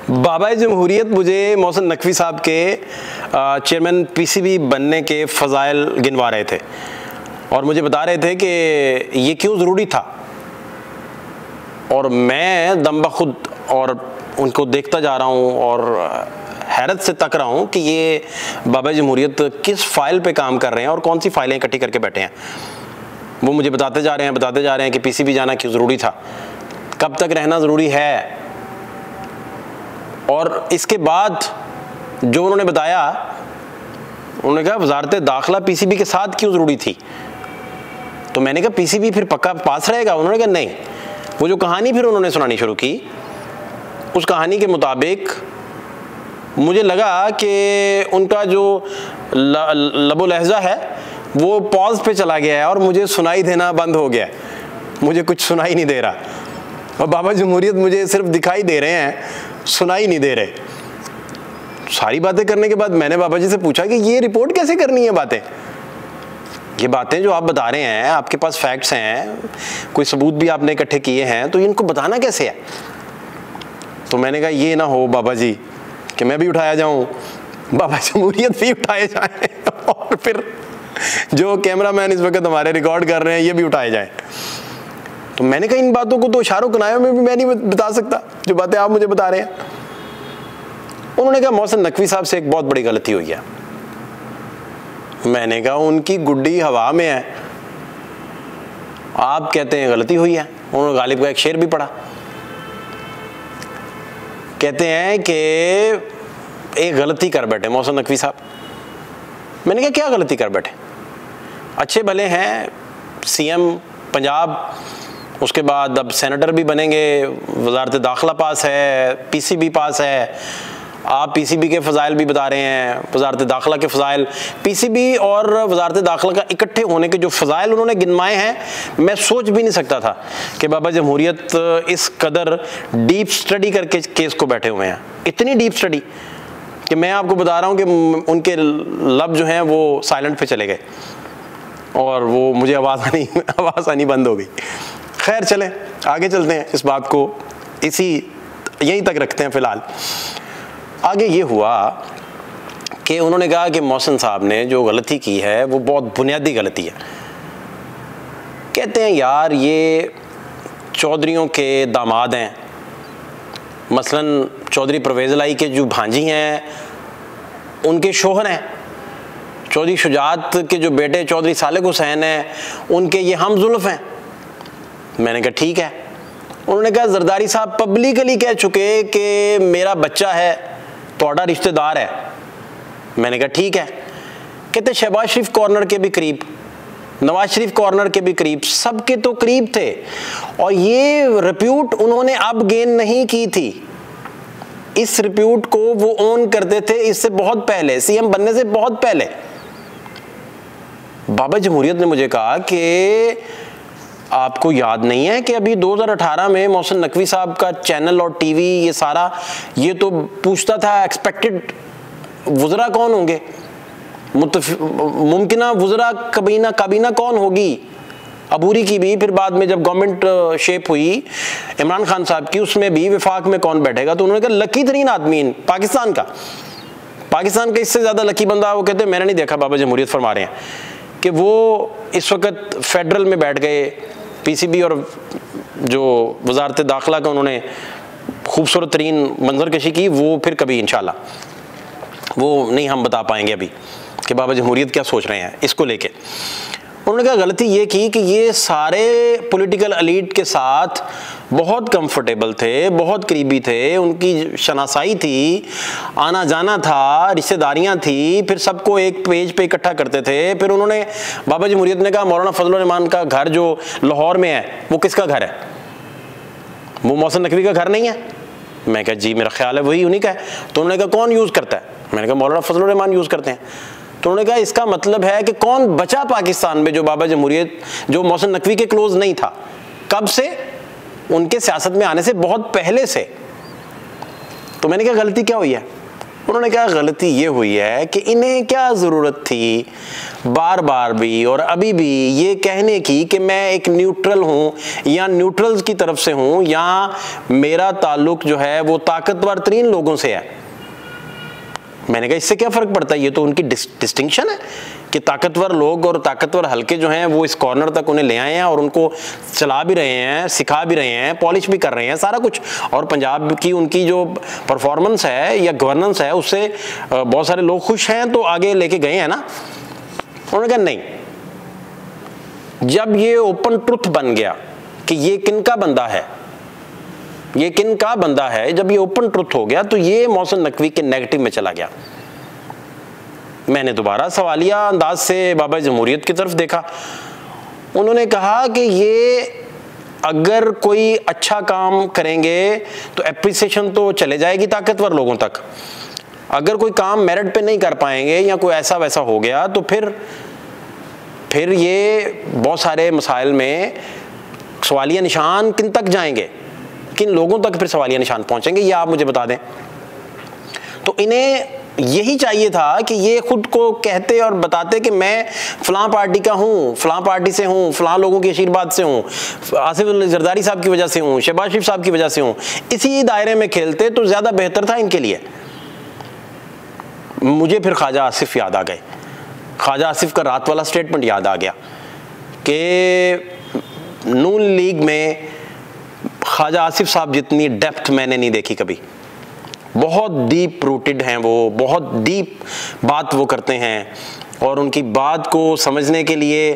बाबा जमहूरियत मुझे मोहसिन नकवी साहब के चेयरमैन पीसीबी बनने के फ़ज़ाइल गिनवा रहे थे और मुझे बता रहे थे कि ये क्यों ज़रूरी था, और मैं दम बखुद और उनको देखता जा रहा हूँ और हैरत से तक रहा हूँ कि ये बाबा जमहूरियत किस फ़ाइल पे काम कर रहे हैं और कौन सी फ़ाइलें इकट्ठी करके बैठे हैं। वो मुझे बताते जा रहे हैं कि पीसीबी जाना क्यों ज़रूरी था, कब तक रहना ज़रूरी है, और इसके बाद जो उन्होंने बताया, उन्होंने कहा वजारत दाखिला पीसीबी के साथ क्यों ज़रूरी थी। तो मैंने कहा पीसीबी फिर पक्का पास रहेगा। उन्होंने कहा नहीं। वो जो कहानी फिर उन्होंने सुनानी शुरू की, उस कहानी के मुताबिक मुझे लगा कि उनका जो लबो लहजा है वो पॉज पे चला गया है और मुझे सुनाई देना बंद हो गया, मुझे कुछ सुनाई नहीं दे रहा, और बाबा जमहूरियत मुझे सिर्फ दिखाई दे रहे हैं, सुनाई नहीं दे रहे। सारी बातें करने के बाद मैंने बाबा जी से पूछा कि ये रिपोर्ट कैसे करनी है बातें, ये बातें जो आप बता रहे हैं, आपके पास फैक्ट्स हैं, कोई सबूत भी आपने इकट्ठे किए हैं, तो इनको बताना कैसे है। तो मैंने कहा ये ना हो बाबा जी कि मैं भी उठाया जाऊं, बाबा जमहूरियत भी उठाए जाएं और फिर जो कैमरामैन इस वक्त हमारे रिकॉर्ड कर रहे हैं ये भी उठाए जाएं। तो मैंने कहा इन बातों को तो इशारों कनायों में भी मैं नहीं बता सकता जो बातें आप मुझे बता रहे हैं। उन्होंने कहा मोहसिन नकवी साहब से एक बहुत बड़ी गलती हुई है। मैंने कहा उनकी गुड्डी हवा में है, आप कहते हैं गलती हुई है। उन्होंने गालिब का एक शेर भी पढ़ा, कहते हैं कि एक गलती कर बैठे मोहसिन नकवी साहब। मैंने कहा क्या गलती कर बैठे, अच्छे भले हैं, सीएम पंजाब, उसके बाद अब सेनेटर भी बनेंगे, वजारत दाखिला पास है, पीसीबी पास है, आप पीसीबी के फ़ज़ाइल भी बता रहे हैं, वजारत दाखिला के फ़ज़ाइल, पीसीबी और वजारत दाखिला का इकट्ठे होने के जो फ़ज़ाइल उन्होंने गिनवाए हैं, मैं सोच भी नहीं सकता था कि बाबा जमहूरियत इस कदर डीप स्टडी करके केस को बैठे हुए हैं। इतनी डीप स्टडी कि मैं आपको बता रहा हूँ कि उनके लब जो हैं वो साइलेंट पे चले गए और वो मुझे आवाज़ आनी बंद हो गई। खैर चलें आगे चलते हैं, इस बात को यहीं तक रखते हैं फ़िलहाल। आगे ये हुआ कि उन्होंने कहा कि मोहसिन साहब ने जो गलती की है वो बहुत बुनियादी गलती है। कहते हैं यार ये चौधरियों के दामाद हैं, मसलन चौधरी परवेज़ लाई के जो भांजी हैं उनके शोहर हैं, चौधरी शुजात के जो बेटे चौधरी सालिक हुसैन हैं उनके ये हम जुल्फ़ हैं। मैंने कहा ठीक है। उन्होंने कहा जरदारी साहब पब्लिकली कह चुके कि मेरा बच्चा है, तोड़ा रिश्तेदार है। मैंने कहा ठीक है। कहते शहबाज शरीफ कॉर्नर के भी करीब, नवाज शरीफ कॉर्नर के भी करीब, सबके तो करीब थे, और ये रिप्यूट उन्होंने अब गेन नहीं की थी, इस रिप्यूट को वो ओन करते थे इससे बहुत पहले, सीएम बनने से बहुत पहले। बाबा जमहूरियत ने मुझे कहा कि आपको याद नहीं है कि अभी 2018 में मोहसिन नकवी साहब का चैनल और टीवी ये सारा ये तो पूछता था एक्सपेक्टेड वज़रा कौन होंगे, मुमकिना वज़रा काबीना कौन होगी, अबूरी की भी, फिर बाद में जब गवर्नमेंट शेप हुई इमरान खान साहब की, उसमें भी विफाक में कौन बैठेगा। तो उन्होंने कहा लकी तरीन आदमी पाकिस्तान का इससे ज़्यादा लकी बंदा, वो कहते मैंने नहीं देखा। बाबा जमहूरियत फरमा रहे हैं कि वो इस वक्त फेडरल में बैठ गए, पीसीबी और जो वजारत दाखिला का उन्होंने खूबसूरत तरीन मंजर कशी की, वो फिर कभी इंशाल्लाह वो नहीं हम बता पाएंगे अभी कि बाबा जमहूरियत क्या सोच रहे हैं इसको लेके। उन्होंने कहा गलती ये की कि ये सारे पॉलिटिकल एलीट के साथ बहुत कंफर्टेबल थे, बहुत करीबी थे, उनकी शनासाई थी, आना जाना था, रिश्तेदारियां थी, फिर सबको एक पेज पे इकट्ठा करते थे। फिर उन्होंने बाबा जमहूरियत ने कहा मौलाना फजलुर रहमान का घर जो लाहौर में है वो किसका घर है, वो मोहसिन नकवी का घर नहीं है। मैं कहा जी मेरा ख्याल है वही उन्हीं का है। तो उन्होंने कहा कौन यूज़ करता है, मैंने कहा मौलाना फजलुर रहमान यूज़ करते हैं। तो उन्होंने कहा इसका मतलब है कि कौन बचा पाकिस्तान में जो बाबा जमहूरियत जो मोहसिन नकवी के क्लोज नहीं था, कब से, उनके सियासत में आने से बहुत पहले से। तो मैंने कहा गलती क्या हुई है। उन्होंने कहा गलती ये हुई है कि इन्हें क्या ज़रूरत थी बार बार भी और अभी भी ये कहने की कि मैं एक न्यूट्रल हूँ या न्यूट्रल्स की तरफ से हूँ या मेरा ताल्लुक जो है वो ताकतवर तरीन लोगों से है। मैंने कहा इससे क्या फ़र्क पड़ता है, ये तो उनकी डिस्टिंक्शन है कि ताकतवर लोग और ताकतवर हल्के जो हैं वो इस कॉर्नर तक उन्हें ले आए हैं और उनको चला भी रहे हैं, सिखा भी रहे हैं, पॉलिश भी कर रहे हैं, सारा कुछ। और पंजाब की उनकी जो परफॉर्मेंस है या गवर्नेंस है उससे बहुत सारे लोग खुश हैं तो आगे लेके गए हैं ना। उन्होंने कहा नहीं, जब ये ओपन ट्रुथ बन गया कि ये किनका बंदा है, ये किनका बंदा है, जब ये ओपन ट्रुथ हो गया तो ये मोहसिन नकवी के नेगेटिव में चला गया। मैंने दोबारा सवालिया अंदाज से बाबा जमहूरियत की तरफ देखा। उन्होंने कहा कि ये अगर कोई अच्छा काम करेंगे तो एप्रिसिएशन तो चले जाएगी ताकतवर लोगों तक, अगर कोई काम मेरिट पे नहीं कर पाएंगे या कोई ऐसा वैसा हो गया तो फिर ये बहुत सारे मसाइल में सवालिया निशान किन तक जाएंगे, किन लोगों तक फिर सवालिया निशान पहुंचेंगे, ये आप मुझे बता दें। तो इन्हें यही चाहिए था कि ये खुद को कहते और बताते कि मैं फलां पार्टी का हूँ, फलां पार्टी से हूँ, फलां लोगों के आशीर्वाद से हूँ, आसिफ जरदारी साहब की वजह से हूँ, शहबाज शरीफ साहब की वजह से हूँ। इसी दायरे में खेलते तो ज़्यादा बेहतर था इनके लिए। मुझे फिर ख्वाजा आसिफ याद आ गए, ख्वाजा आसिफ का रात वाला स्टेटमेंट याद आ गया कि नून लीग में ख्वाजा आसिफ साहब जितनी डेप्थ मैंने नहीं देखी कभी। बहुत डीप रूटेड हैं वो, बहुत डीप बात वो करते हैं और उनकी बात को समझने के लिए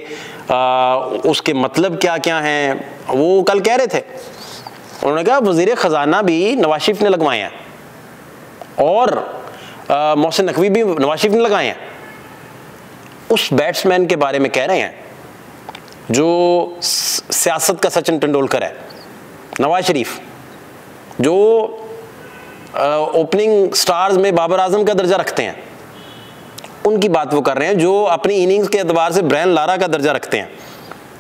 उसके मतलब क्या क्या हैं वो कल कह रहे थे। उन्होंने कहा वज़ीर ख़जाना भी नवाज शरीफ ने लगवाए हैं और मोहसिन नकवी भी नवाज शरीफ ने लगाए हैं। उस बैट्समैन के बारे में कह रहे हैं जो सियासत का सचिन तेंदुलकर है, नवाज शरीफ, जो ओपनिंग स्टार्स में बाबर आजम का दर्जा रखते हैं, उनकी बात वो कर रहे हैं। जो अपनी इनिंग्स के एतबार से ब्रायन लारा का दर्जा रखते हैं,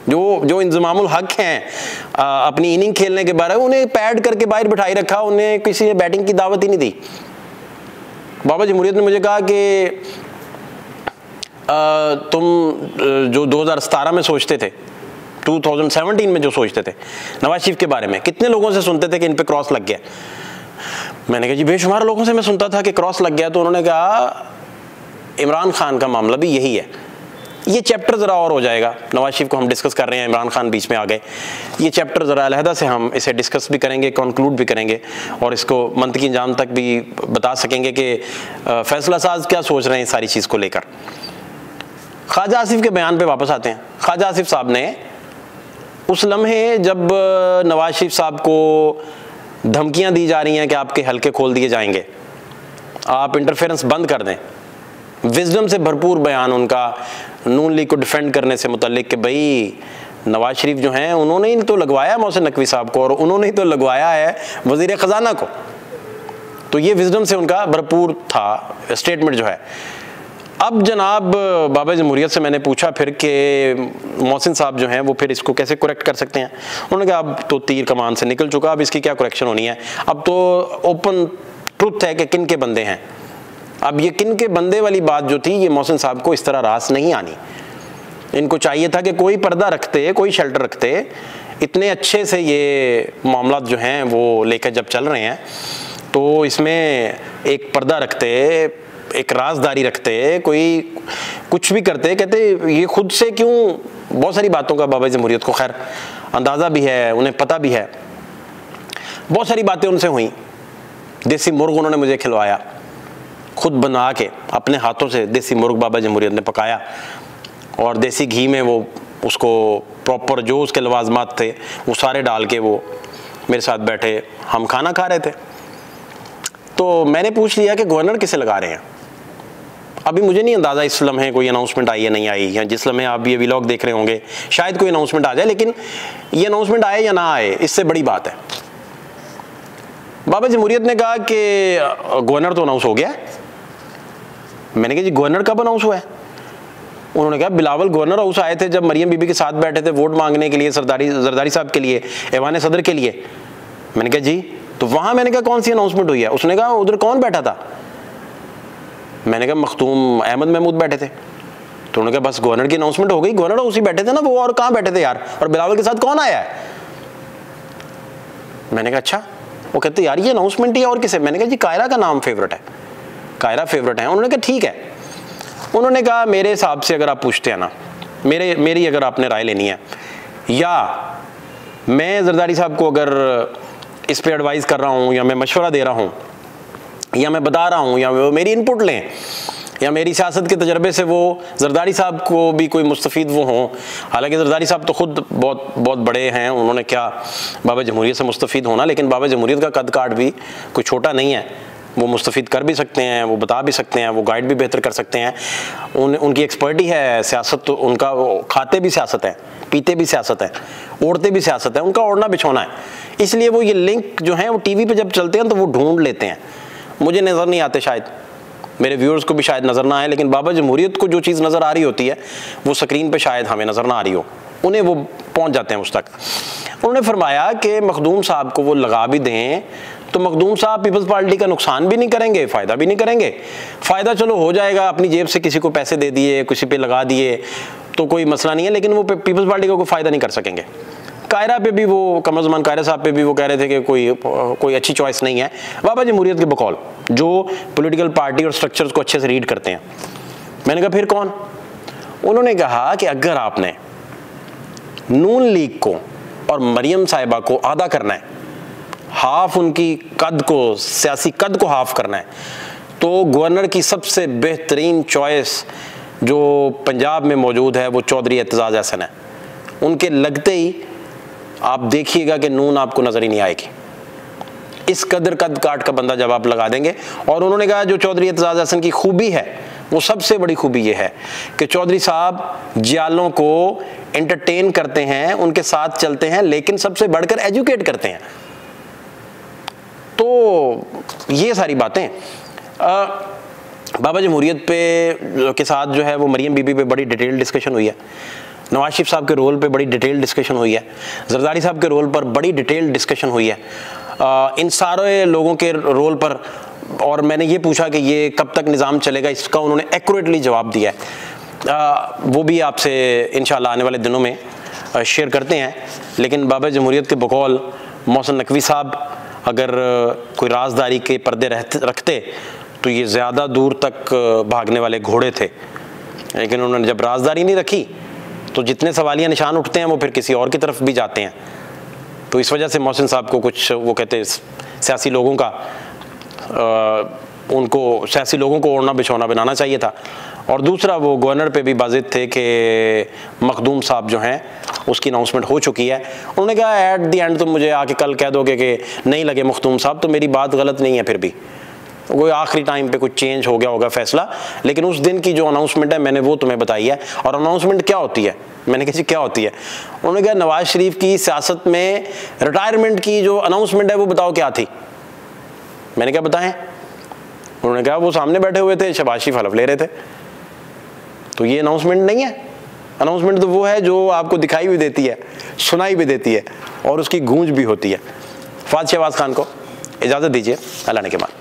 जो इंजमामुल हक हैं अपनी इनिंग खेलने के बारे में, उन्हें पैड करके बाहर बिठाई रखा, उन्हें किसी ने बैटिंग की दावत ही नहीं दी। बाबा जमहूरियत ने मुझे कहा कि तुम जो 2017 में सोचते थे, 2017 में जो सोचते थे नवाज शरीफ के बारे में, कितने लोगों से सुनते थे कि इन पे क्रॉस लग गया। मैंने कहा जी बेशुमार लोगों से मैं सुनता था कि क्रॉस लग गया। तो उन्होंने कहा इमरान खान का मामला भी यही है। ये चैप्टर ज़रा और हो जाएगा, नवाज शरीफ को हम डिस्कस कर रहे हैं, इमरान खान बीच में आ गए, ये चैप्टर ज़रा अलहदा से हम इसे डिस्कस भी करेंगे, कंक्लूड भी करेंगे और इसको मंतकी अंजाम तक भी बता सकेंगे कि फैसला साज क्या सोच रहे हैं इस सारी चीज़ को लेकर। ख्वाजा आसिफ के बयान पे वापस आते हैं। ख्वाजा आसिफ साहब ने उस लम्हे जब नवाज शरीफ साहब को धमकियां दी जा रही हैं कि आपके हल्के खोल दिए जाएंगे, आप इंटरफेरेंस बंद कर दें, विजडम से भरपूर बयान उनका नून लीग को डिफेंड करने से मुतल्लिक कि भाई नवाज शरीफ जो हैं उन्होंने ही तो लगवाया मोहसिन नकवी साहब को और उन्होंने ही तो लगवाया है वज़ीर ख़जाना को। तो ये विजडम से उनका भरपूर था स्टेटमेंट जो है। अब जनाब बाबा जमहूरियत से मैंने पूछा फिर कि मोहसिन साहब जो हैं वो फिर इसको कैसे करेक्ट कर सकते हैं। उन्होंने कहा अब तो तीर कमान से निकल चुका, अब इसकी क्या करेक्शन होनी है, अब तो ओपन ट्रुथ है कि किन के बंदे हैं। अब ये किन के बंदे वाली बात जो थी, ये मोहसिन साहब को इस तरह रास नहीं आनी। इनको चाहिए था कि कोई पर्दा रखते, कोई शेल्टर रखते। इतने अच्छे से ये मामला जो हैं वो लेकर जब चल रहे हैं तो इसमें एक पर्दा रखते, एक राजदारी रखते, कोई कुछ भी करते। कहते ये खुद से क्यों, बहुत सारी बातों का बाबा जमहूरियत को खैर अंदाज़ा भी है, उन्हें पता भी है, बहुत सारी बातें उनसे हुई। देसी मुर्ग उन्होंने मुझे खिलवाया, खुद बना के अपने हाथों से देसी मुर्ग बाबा जमहूरियत ने पकाया और देसी घी में वो उसको प्रॉपर जो उसके लवाजमात थे वो सारे डाल के वो मेरे साथ बैठे, हम खाना खा रहे थे। तो मैंने पूछ लिया कि गवर्नर किसे लगा रहे हैं। अभी मुझे नहीं अंदाज़ा इस लम्हे कोई अनाउंसमेंट आई या नहीं आई, या जिस लम्हे आप ये व्लॉग देख रहे होंगे शायद कोई अनाउंसमेंट आ जाए, लेकिन ये अनाउंसमेंट आए या ना आए इससे बड़ी बात है। बाबा जमहूरियत ने कहा कि गवर्नर तो अनाउंस हो गया। मैंने कहा जी गवर्नर कब अनाउंस हुआ है? उन्होंने कहा बिलावल गवर्नर हाउस आए थे जब मरियम बीबी के साथ बैठे थे वोट मांगने के लिए, जरदारी साहब के लिए, ऐवान सदर के लिए। मैंने कहा जी तो वहाँ मैंने कहा कौन सी अनाउंसमेंट हुई है? उसने कहा उधर कौन बैठा था? मैंने कहा मखदूम अहमद महमूद बैठे थे। तो उन्होंने कहा बस गवर्नर की अनाउंसमेंट हो गई, गवर्नर उसी बैठे थे ना वो, और कहाँ बैठे थे यार, और बिलावल के साथ कौन आया है? मैंने कहा अच्छा। वो कहते यार ये अनाउंसमेंट ही है, और किसे? मैंने कहा जी कायरा का नाम फेवरेट है, कायरा फेवरेट है। उन्होंने कहा ठीक है। उन्होंने कहा मेरे हिसाब से अगर आप पूछते हैं ना, मेरी अगर आपने राय लेनी है, या मैं जरदारी साहब को अगर इस पे एडवाइस कर रहा हूँ, या मैं मशवरा दे रहा हूँ, या मैं बता रहा हूँ, या वो मेरी इनपुट लें, या मेरी सियासत के तजर्बे से वो जरदारी साहब को भी कोई मुस्तफ़ीद वो हों। हालांकि जरदारी साहब तो खुद बहुत बड़े हैं, उन्होंने क्या बाबा जमहूरियत से मुस्तफ़ीद होना, लेकिन बाबा जमहूरियत का कद काट भी कोई छोटा नहीं है। वो मुस्तफ़ीद कर भी सकते हैं, वो बता भी सकते हैं, वो गाइड भी बेहतर कर सकते हैं। उनकी एक्सपर्टी है सियासत, तो उनका खाते भी सियासत है, पीते भी सियासत है, ओढ़ते भी सियासत है, उनका ओढ़ना बिछोना है। इसलिए वो ये लिंक जो है वो टीवी पे जब चलते हैं तो वो ढूंढ लेते हैं। मुझे नज़र नहीं आते, शायद मेरे व्यूअर्स को भी शायद नज़र ना आए, लेकिन बाबा जमहूरियत को जो चीज़ नज़र आ रही होती है वो स्क्रीन पे शायद हमें नज़र ना आ रही हो, उन्हें वो पहुंच जाते हैं उस तक। उन्होंने फरमाया कि मखदूम साहब को वो लगा भी दें तो मखदूम साहब पीपल्स पार्टी का नुकसान भी नहीं करेंगे, फ़ायदा भी नहीं करेंगे। फ़ायदा चलो हो जाएगा, अपनी जेब से किसी को पैसे दे दिए, किसी पे लगा दिए तो कोई मसला नहीं है, लेकिन वो पीपल्स पार्टी का कोई फ़ायदा नहीं कर सकेंगे। कायरा पे भी वो कमरज़मान कायरा साहब पे भी वो कह रहे थे कि कोई अच्छी चॉइस नहीं है। बाबा जमहूरियत के बकौल जो पॉलिटिकल पार्टी और स्ट्रक्चर्स को अच्छे से रीड करते हैं। मैंने कहा फिर कौन? उन्होंने कहा कि अगर आपने नून लीग को और मरियम साहिबा को आधा करना है, हाफ उनकी कद को, सियासी कद को हाफ करना है, तो गवर्नर की सबसे बेहतरीन चॉइस जो पंजाब में मौजूद है वो चौधरी एतजाज़ हसन है। उनके लगते ही आप देखिएगा कि नून आपको नज़र ही नहीं आएगी। इस कदर कद काट का बंदा जब आप लगा देंगे। और उन्होंने कहा जो चौधरी एतजाज़ हसन की खूबी है, वो सबसे बड़ी खूबी ये है कि चौधरी साहब जियालों को एंटरटेन करते हैं, उनके साथ चलते हैं, लेकिन सबसे बढ़कर एजुकेट करते हैं। तो ये सारी बातें बाबा जमहूरियत पे के साथ जो है वो मरियम बीबी पे बड़ी डिटेल डिस्कशन हुई है, नवाज शरीफ साहब के रोल पे बड़ी डिटेल डिस्कशन हुई है, जरदारी साहब के रोल पर बड़ी डिटेल डिस्कशन हुई है, इन सारे लोगों के रोल पर। और मैंने ये पूछा कि ये कब तक निज़ाम चलेगा, इसका उन्होंने एक्यूरेटली जवाब दिया है। वो भी आपसे इंशाल्लाह आने वाले दिनों में शेयर करते हैं। लेकिन बाबा जमहूरियत के बकौल मोहसिन नकवी साहब अगर कोई राजदारी के पर्दे रखते तो ये ज़्यादा दूर तक भागने वाले घोड़े थे, लेकिन उन्होंने जब राजदारी नहीं रखी तो जितने सवालिया निशान उठते हैं वो फिर किसी और की तरफ भी जाते हैं। तो इस वजह से मोहसिन साहब को कुछ वो कहते सियासी लोगों का उनको सियासी लोगों को ओढ़ना बिछौना बनाना चाहिए था। और दूसरा वो गवर्नर पे भी बाजिद थे कि मखदूम साहब जो हैं उसकी अनाउंसमेंट हो चुकी है। उन्होंने कहा एट दी एंड तुम मुझे आके कल कह दोगे कि नहीं लगे मखदूम साहब तो मेरी बात गलत नहीं है, फिर भी कोई आखिरी टाइम पे कुछ चेंज हो गया होगा फैसला, लेकिन उस दिन की जो अनाउंसमेंट है मैंने वो तुम्हें बताई है। और अनाउंसमेंट क्या होती है? मैंने कहा क्या होती है? उन्होंने कहा नवाज शरीफ की सियासत में रिटायरमेंट की जो अनाउंसमेंट है वो बताओ क्या थी। मैंने क्या बताएं? उन्होंने कहा वो सामने बैठे हुए थे, शहबाज शरीफ हलफ ले रहे थे। तो ये अनाउंसमेंट नहीं है। अनाउंसमेंट तो वो है जो आपको दिखाई भी देती है, सुनाई भी देती है और उसकी गूंज भी होती है। फाद शहबाज खान को इजाज़त दीजिए, अल्लाह ने के बाद।